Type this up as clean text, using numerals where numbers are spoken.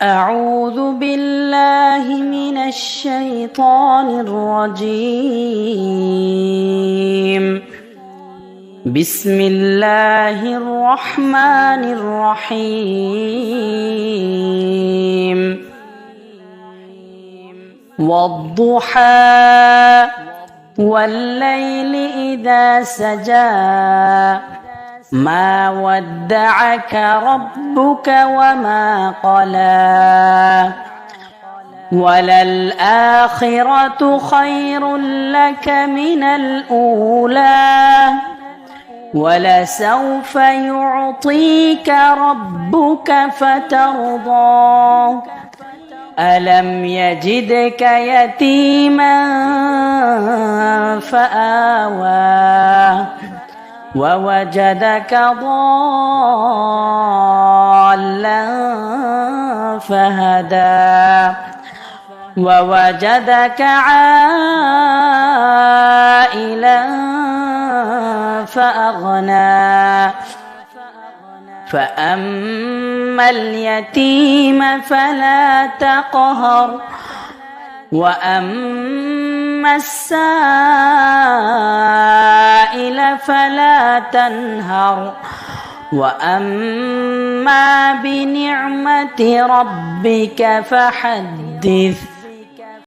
أعوذ بالله من الشيطان الرجيم. بسم الله الرحمن الرحيم. والضحى والليل إذا سجى ما ودعك ربك وما قلى وللآخرة خير لك من الأولى ولسوف يعطيك ربك فترضى ألم يجدك يتيما فآوى ووجدك ضالا فهدى ووجدك عائلا فأغنى فأما اليتيم فلا تقهر وأما السائل فلا تنهر وأما بنعمة ربك فحدث.